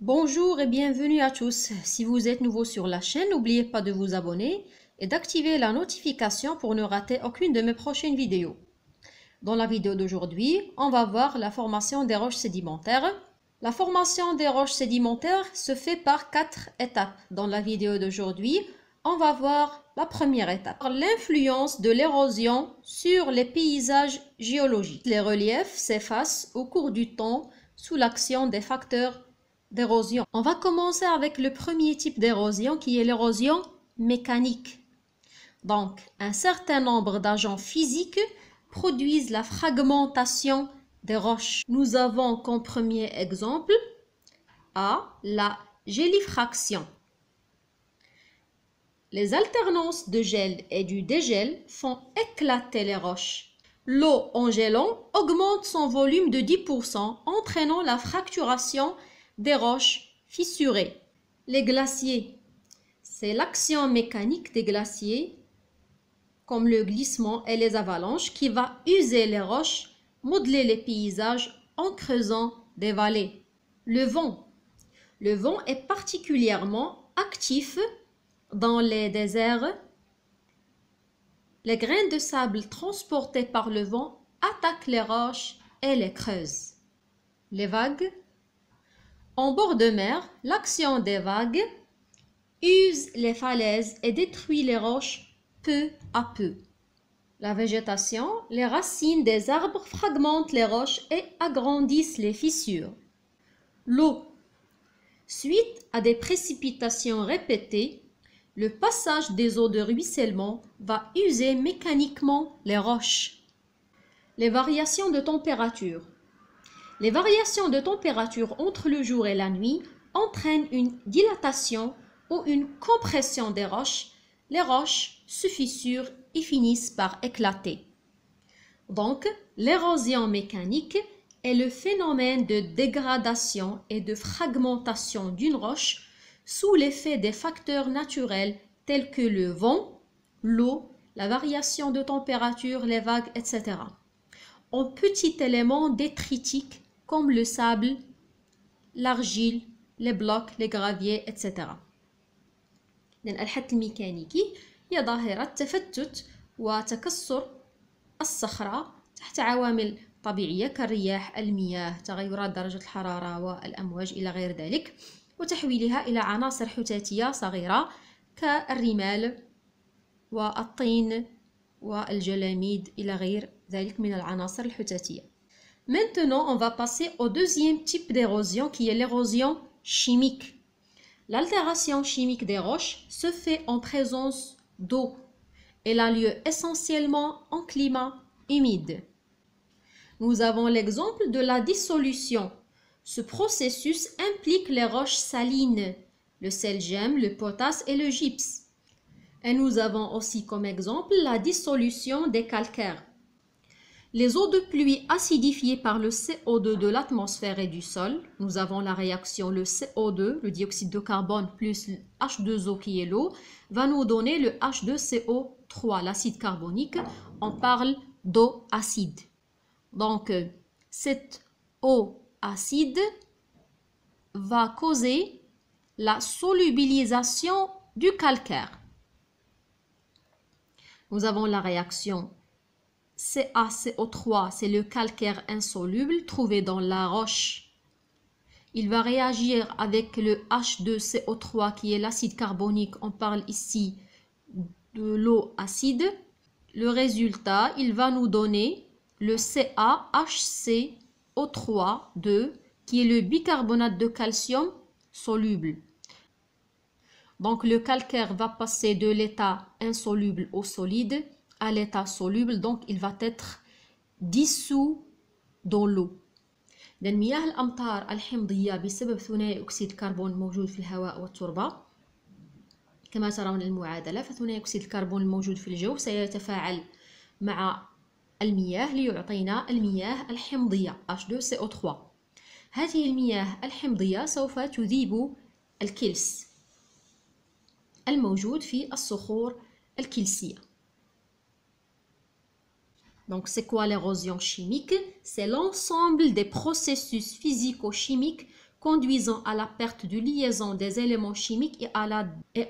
Bonjour et bienvenue à tous. Si vous êtes nouveau sur la chaîne, n'oubliez pas de vous abonner et d'activer la notification pour ne rater aucune de mes prochaines vidéos. Dans la vidéo d'aujourd'hui, on va voir la formation des roches sédimentaires. La formation des roches sédimentaires se fait par 4 étapes. Dans la vidéo d'aujourd'hui, on va voir la première étape, l'influence de l'érosion sur les paysages géologiques. Les reliefs s'effacent au cours du temps sous l'action des facteurs d'érosion. On va commencer avec le premier type d'érosion qui est l'érosion mécanique. Donc, un certain nombre d'agents physiques produisent la fragmentation des roches. Nous avons comme premier exemple la gélifraction. Les alternances de gel et du dégel font éclater les roches. L'eau en gelant augmente son volume de 10%, entraînant la fracturation des roches fissurées. Les glaciers, c'est l'action mécanique des glaciers, comme le glissement et les avalanches, qui va user les roches, modeler les paysages en creusant des vallées. Le vent est particulièrement actif dans les déserts. Les grains de sable transportés par le vent attaquent les roches et les creusent. Les vagues. En bord de mer, l'action des vagues use les falaises et détruit les roches peu à peu. La végétation, les racines des arbres fragmentent les roches et agrandissent les fissures. L'eau. Suite à des précipitations répétées, le passage des eaux de ruissellement va user mécaniquement les roches. Les variations de température. Les variations de température entre le jour et la nuit entraînent une dilatation ou une compression des roches. Les roches se fissurent et finissent par éclater. Donc, l'érosion mécanique est le phénomène de dégradation et de fragmentation d'une roche sous l'effet des facteurs naturels tels que le vent, l'eau, la variation de température, les vagues, etc. en petits éléments détritiques comme le sable, l'argile, les blocs, les graviers, etc. الحد الميكانيكي هي ظاهرة تفتت وتكسر الصخرة تحت عوامل طبيعية كالرياح، المياه، تغيرات درجة الحرارة والأمواج إلى غير ذلك، وتحويلها إلى عناصر حتاتية صغيرة كالرمال والطين والجلاميد إلى غير ذلك من العناصر الحتاتية. Maintenant, on va passer au deuxième type d'érosion qui est l'érosion chimique. L'altération chimique des roches se fait en présence d'eau. Elle a lieu essentiellement en climat humide. Nous avons l'exemple de la dissolution. Ce processus implique les roches salines, le sel gemme, le potasse et le gypse. Et nous avons aussi comme exemple la dissolution des calcaires. Les eaux de pluie acidifiées par le CO2 de l'atmosphère et du sol, nous avons la réaction le CO2, le dioxyde de carbone plus le H2O qui est l'eau, va nous donner le H2CO3, l'acide carbonique. On parle d'eau acide. Donc, cette eau acide va causer la solubilisation du calcaire. Nous avons la réaction CaCO3, c'est le calcaire insoluble trouvé dans la roche. Il va réagir avec le H2CO3 qui est l'acide carbonique. On parle ici de l'eau acide. Le résultat, il va nous donner le CaHCO3 qui est le bicarbonate de calcium soluble. Donc le calcaire va passer de l'état insoluble au solide à l'état soluble, donc il va être dissous dans l'eau. لأن مياه الأمطار الحمضية بسبب ثنائي أكسيد الكربون الموجود في الهواء والتربة كما ترون المعادلة، فثنائي أكسيد الكربون الموجود في الجو سيتفاعل مع المياه ليعطينا المياه الحمضية H2CO3. هذه المياه الحمضية سوف تذيب الكلس الموجود في الصخور الكلسية. Donc, c'est quoi l'érosion chimique? C'est l'ensemble des processus physico-chimiques conduisant à la perte de liaison des éléments chimiques et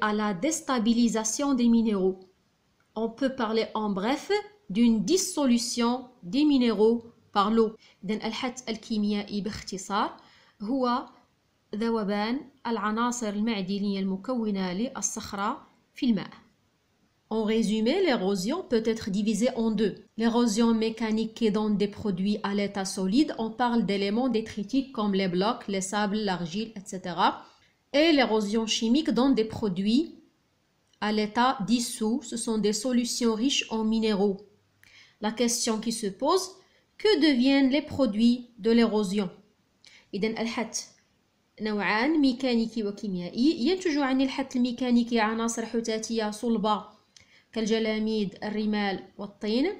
à la déstabilisation des minéraux. On peut parler en bref d'une dissolution des minéraux par l'eau. إذن الحث الكيميائي باختصار هو ذوبان العناصر المعدنية المكونة للصخرة في الماء. En résumé, l'érosion peut être divisée en deux. L'érosion mécanique qui donne des produits à l'état solide, on parle d'éléments détritiques comme les blocs, les sables, l'argile, etc. Et l'érosion chimique donne des produits à l'état dissous, ce sont des solutions riches en minéraux. La question qui se pose, que deviennent les produits de l'érosion? إذن الحث نوعان ميكانيكي وكيميائي. ينتج عن الحث الميكانيكي عناصر حثاتية صلبة كالجلاميد، الرمال والطين،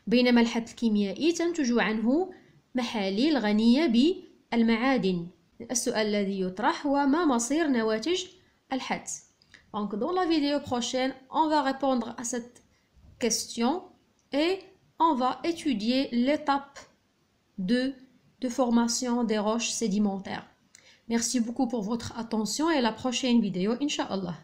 بينما الحث الكيميائي تنتج عنه محاليل غنية بالمعادن. السؤال الذي يطرح هو ما مصير نواتج الحث؟ Donc dans la vidéo prochaine, on va répondre à cette question et on va étudier l'étape 2 de formation des roches sédimentaires. Merci beaucoup pour votre attention et à la prochaine vidéo, Inch'Allah.